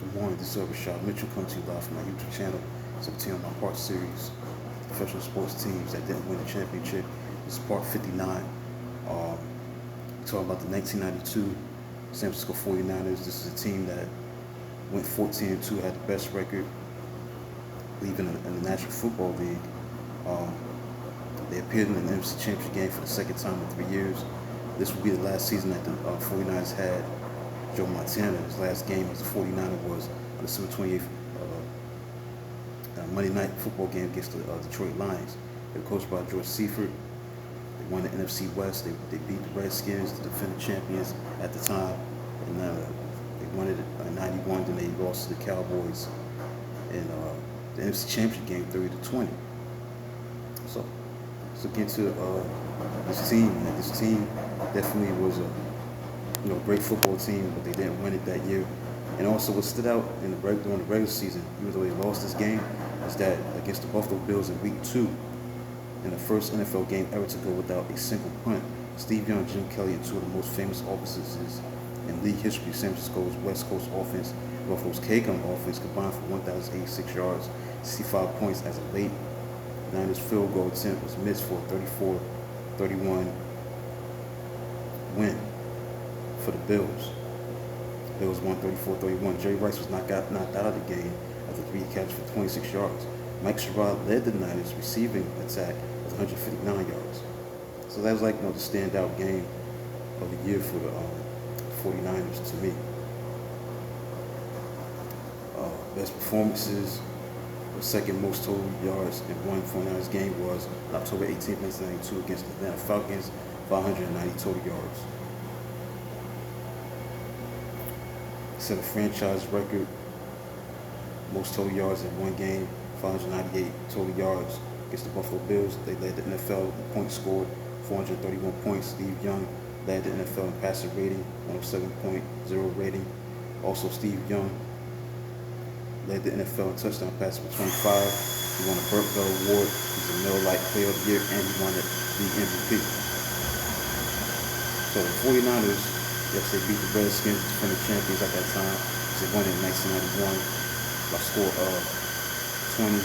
Good morning, this is Rashad Mitchell coming to you live from my YouTube channel. It's a 10 on my part series, professional sports teams that didn't win the championship. This is part 59. We're talking about the 1992 San Francisco 49ers. This is a team that went 14-2, had the best record, I believe, in the National Football League. They appeared in the NFC Championship game for the second time in 3 years. This will be the last season that the 49ers had Joe Montana. His last game as a 49er was on December 28th, Monday Night Football game against the Detroit Lions. They were coached by George Seifert. They won the NFC West. They beat the Redskins, the defending champions at the time, and they won it in '91. Then they lost to the Cowboys in the NFC Championship game, 30-20. So let's get to this team. Man. This team definitely was a great football team, but they didn't win it that year. And also, what stood out during the regular season, even though they lost this game, is that against the Buffalo Bills in Week 2, in the first NFL game ever to go without a single punt, Steve Young, Jim Kelly, and two of the most famous offenses in league history, San Francisco's West Coast offense, Buffalo's K-Gun offense, combined for 1,086 yards, 65 points as a late Niners field goal attempt was missed for a 34-31 win for the Bills. Bills won 34-31. Jerry Rice was knocked out of the game after 3 catches for 26 yards. Mike Sherrod led the Niners receiving attack with 159 yards. So that was the standout game of the year for the 49ers to me. Best performances, the second most total yards in one 49ers game was October 18, 1992 against the Atlanta Falcons, 590 total yards. Set a franchise record, most total yards in one game, 598 total yards against the Buffalo Bills. They led the NFL in points scored, 431 points. Steve Young led the NFL in passer rating, 107.0 rating. Also, Steve Young led the NFL in touchdown passes for 25. He won a Burt Bell Award. He's a Miller Lite Player of the Year, and he won the league MVP. So the 49ers, yes, they beat the Redskins, from the champions at that time. They won it in 1991 by a score of 20-13.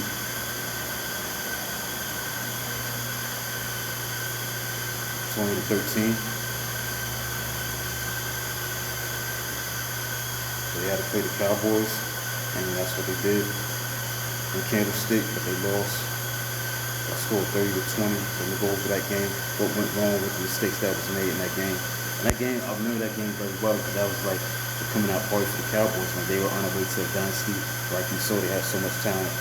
So they had to play the Cowboys, and that's what they did in Candlestick, but they lost by a score of 30-20. So we'll go over that game, what went wrong with the mistakes that was made in that game. And that game, I remember that game very well because that was like the coming out party for the Cowboys when they were on their way to a dynasty. Like you saw, they had so much talent.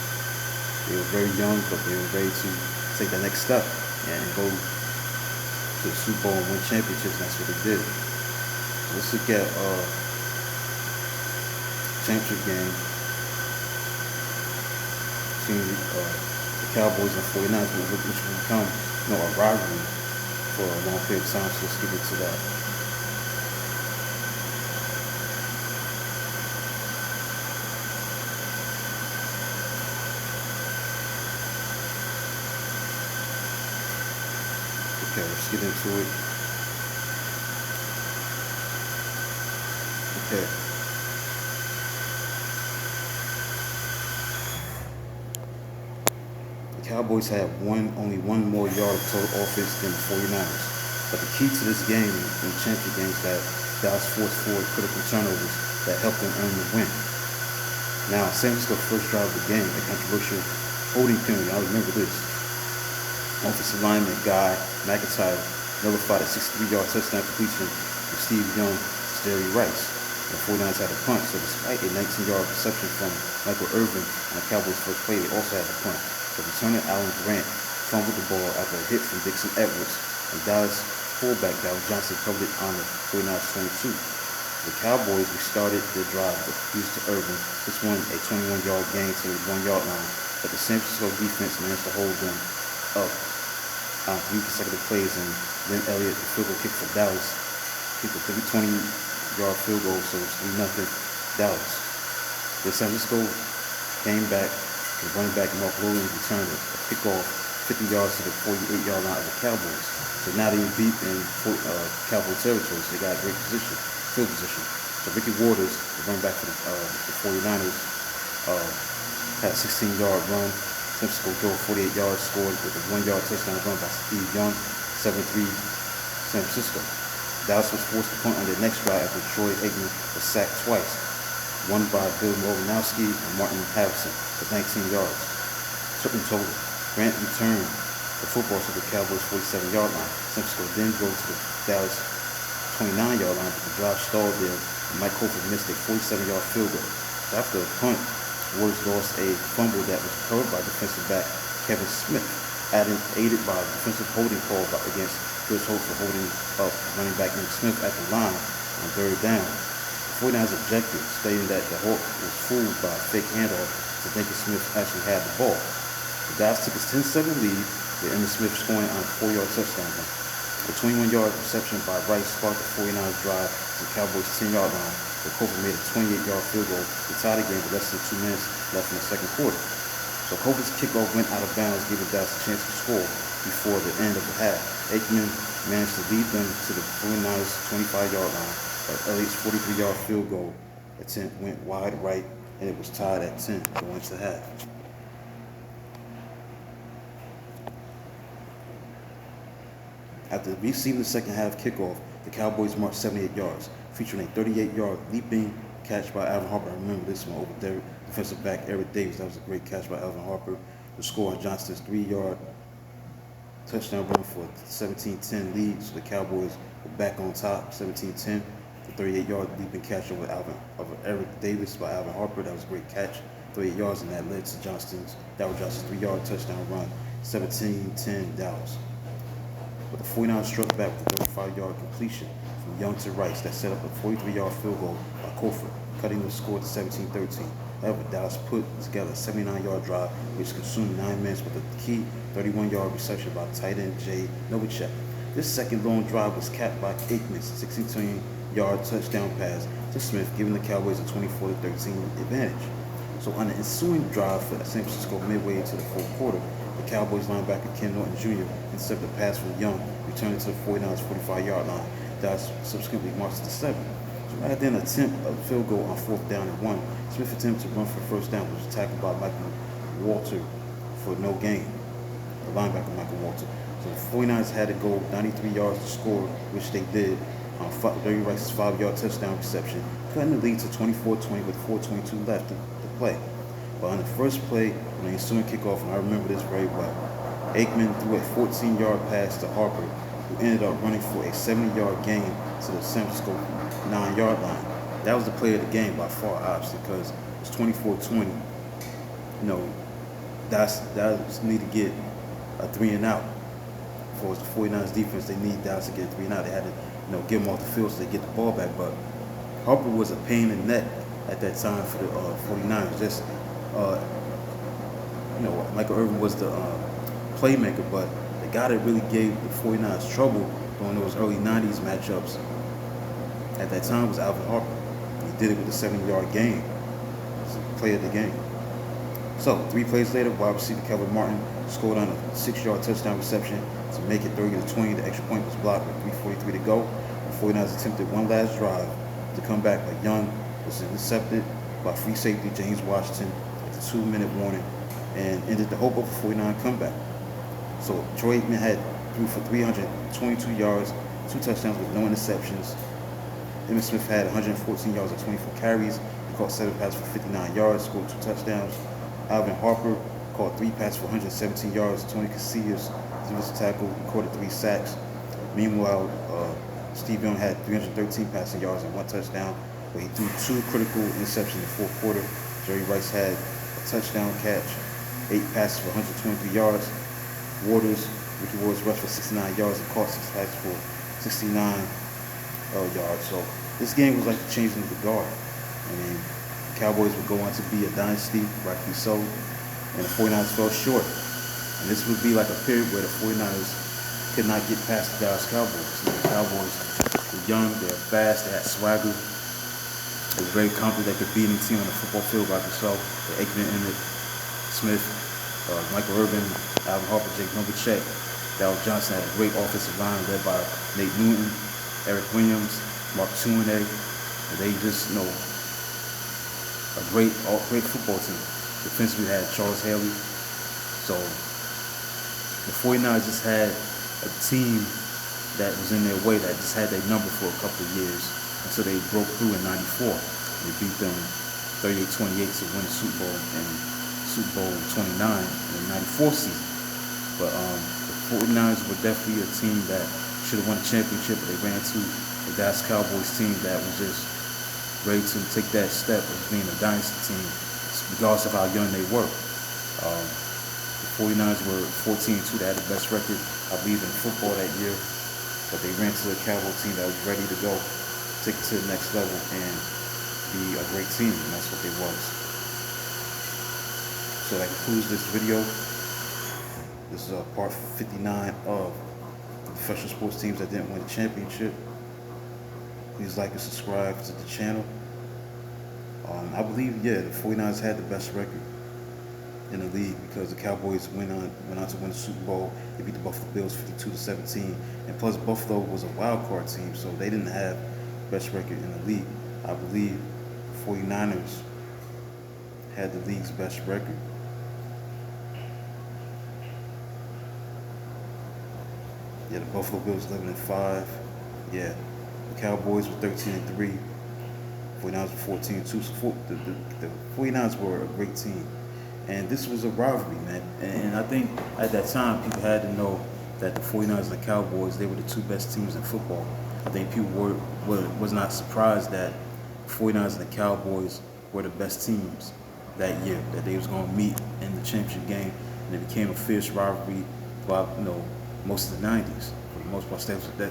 They were very young, but they were ready to take the next step and go to the Super Bowl and win championships. And that's what they did. So let's look at championship game between the Cowboys and 49ers, which will become a rivalry for a long period of time. So let's get into that. Okay, let's get into it. Okay. The Cowboys had only one more yard of total offense than the 49ers. But the key to this game in the championship game is that Dallas forced 4 critical turnovers that helped them earn the win. Now, San Francisco first drive of the game, a controversial holding penalty. I remember this. Offensive lineman Guy McIntyre nullified a 63-yard touchdown completion from Steve Young to Jerry Rice. The 49ers had a punt, so despite a 19-yard reception from Michael Irvin on the Cowboys' first play, they also had a punt. The returner Alan Grant fumbled the ball after a hit from Dixon Edwards, and Dallas fullback Dallas Johnson covered it on the 49ers 22. The Cowboys restarted their drive with use to Irvin, which won a 21-yard gain to the 1-yard line, but the San Francisco defense managed to hold them up on 3 consecutive plays, and then Elliott, the field goal kick for Dallas, kicked a 20-yard field goal, so it's 3-0 Dallas. The San Francisco came back, the running back Mark Williams returned a kickoff 50 yards to the 48-yard line of the Cowboys. So now they're deep in Cowboy territory, so they got a great field position. So Ricky Waters, the running back for the 49ers, uh, had a 16-yard run. San Francisco drove 48 yards, scored with a 1-yard touchdown run by Steve Young, 7-3 San Francisco. Dallas was forced to punt on their next drive after Troy Aikman was sacked twice, one by Bill Molinowski and Martin Harrison for 19 yards. Certain total. Grant returned the football to the Cowboys' 47-yard line. San Francisco then drove to the Dallas 29-yard line, but the drive stalled there, and Mike Colford missed a 47-yard field goal. So after the punt, Warriors lost a fumble that was recovered by defensive back Kevin Smith, aided by a defensive holding call against Chris Hope for holding up running back named Smith at the line on third down. The 49ers objected, stating that the Hawk was fooled by a fake handoff to thinking Smith actually had the ball. The Dallas took a 10-7 lead, with Emmitt Smith scoring on a 4-yard touchdown run. A 21-yard reception by Rice sparked the 49ers drive to the Cowboys' 10-yard line, but Kofor made a 28-yard field goal to tie the game with less than 2 minutes left in the second quarter. So Kofor's kickoff went out of bounds, giving Dallas a chance to score before the end of the half. Aikman managed to lead them to the 49ers' 25-yard line, but Elliott's 43-yard field goal attempt went wide right, and it was tied at 10 going into the half. After receiving the second half kickoff, the Cowboys marched 78 yards, featuring a 38-yard leaping catch by Alvin Harper. I remember this one over defensive back Eric Davis. That was a great catch by Alvin Harper. The score on Johnston's 3-yard touchdown run for a 17-10 lead. So the Cowboys were back on top, 17-10. The 38-yard leaping catch over Eric Davis by Alvin Harper. That was a great catch, 38 yards, and that led to Johnston's 3-yard touchdown run, 17-10 Dallas. But the 49ers struck back with a 35-yard completion from Young to Rice that set up a 43-yard field goal by Kofor, cutting the score to 17-13. However, Dallas put together a 79-yard drive, which consumed 9 minutes with a key 31-yard reception by tight end Jay Novacek. This second long drive was capped by Aikman's 16-yard touchdown pass to Smith, giving the Cowboys a 24-13 advantage. So on the ensuing drive for San Francisco midway into the fourth quarter, the Cowboys linebacker Ken Norton Jr. intercepted a pass from Young, returning to the 49ers' 45-yard line. Dallas subsequently marched to 7. So rather than attempt a field goal on 4th down and 1, Smith attempted to run for first down, which was tackled by Michael Walter for no gain. The linebacker Michael Walter. So the 49ers had to go 93 yards to score, which they did on Jerry Rice's 5-yard touchdown reception, cutting the lead to 24-20 with 4:22 left to play. But on the first play, on the ensuing kickoff, and I remember this very well, Aikman threw a 14-yard pass to Harper, who ended up running for a 70-yard gain to the San Francisco 9-yard line. That was the play of the game by far, obviously, because it was 24-20. You know, Dallas need to get a 3-and-out. For the 49ers defense, they need Dallas to get a 3-and-out. They had to, get them off the field so they get the ball back. But Harper was a pain in the neck at that time for the 49ers. Just Michael Irvin was the playmaker, but the guy that really gave the 49ers trouble during those early 90s matchups at that time was Alvin Harper. He did it with a 70-yard gain. Play of the game. So 3 plays later, wide receiver Kelvin Martin scored on a 6-yard touchdown reception to make it 30-20. The extra point was blocked with 3:43 to go. The 49ers attempted one last drive to come back, but Young was intercepted by free safety James Washington at the 2-minute warning and ended the hope of a 49 comeback. So Troy Aikman threw for 322 yards, 2 touchdowns with no interceptions. Emmitt Smith had 114 yards and 24 carries. He caught 7 passes for 59 yards, scored 2 touchdowns. Alvin Harper caught 3 passes for 117 yards. Tony Casillas, defensive tackle, recorded 3 sacks. Meanwhile, Steve Young had 313 passing yards and 1 touchdown, but he threw 2 critical interceptions in the fourth quarter. Jerry Rice had a touchdown catch, 8 passes for 123 yards. Ricky Waters rushed for 69 yards and caught 6 passes for 69 yards. So this game was like the changing of the guard. I mean, the Cowboys would go on to be a dynasty, rightfully so, and the 49ers fell short. And this would be like a period where the 49ers could not get past the Dallas Cowboys. The Cowboys were young, they were fast, they had swagger. They were very confident they could beat any team on the football field by themselves. The Aikman, Emmitt Smith, Michael Irvin, Alvin Harper, Jake Novacek, Dallas Johnson had a great offensive line led by Nate Newton, Eric Williams, Mark Tuinei, And they just, a great football team. Defensively had Charles Haley. So the 49ers just had a team that was in their way, that just had their number for a couple of years until they broke through in '94. They beat them 38-28 to win the Super Bowl and Super Bowl 29 in the '94 season. But the 49ers were definitely a team that should have won a championship, but they ran into the Dallas Cowboys team that was just ready to take that step of being a dynasty team, regardless of how young they were. The 49ers were 14-2. They had the best record, I believe, in football that year. But they ran to a Cowboy team that was ready to go, take it to the next level, and be a great team, and that's what they was. So that concludes this video. This is part 59 of professional sports teams that didn't win the championship. Please like and subscribe to the channel. I believe, the 49ers had the best record in the league because the Cowboys went on to win the Super Bowl. They beat the Buffalo Bills 52-17, and plus Buffalo was a wild card team, so they didn't have the best record in the league. I believe the 49ers had the league's best record. The Buffalo Bills 11-5. The Cowboys were 13-3. 49ers were 14-2. So the 49ers were a great team. And this was a rivalry, man. And I think at that time, people had to know that the 49ers and the Cowboys, they were the two best teams in football. I think people was not surprised that the 49ers and the Cowboys were the best teams that year, that they was going to meet in the championship game. And it became a fierce rivalry throughout, most of the 90s. For the most part,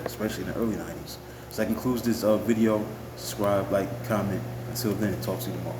especially in the early 90s. So that concludes this video. Subscribe, like, comment. Until then, talk to you tomorrow.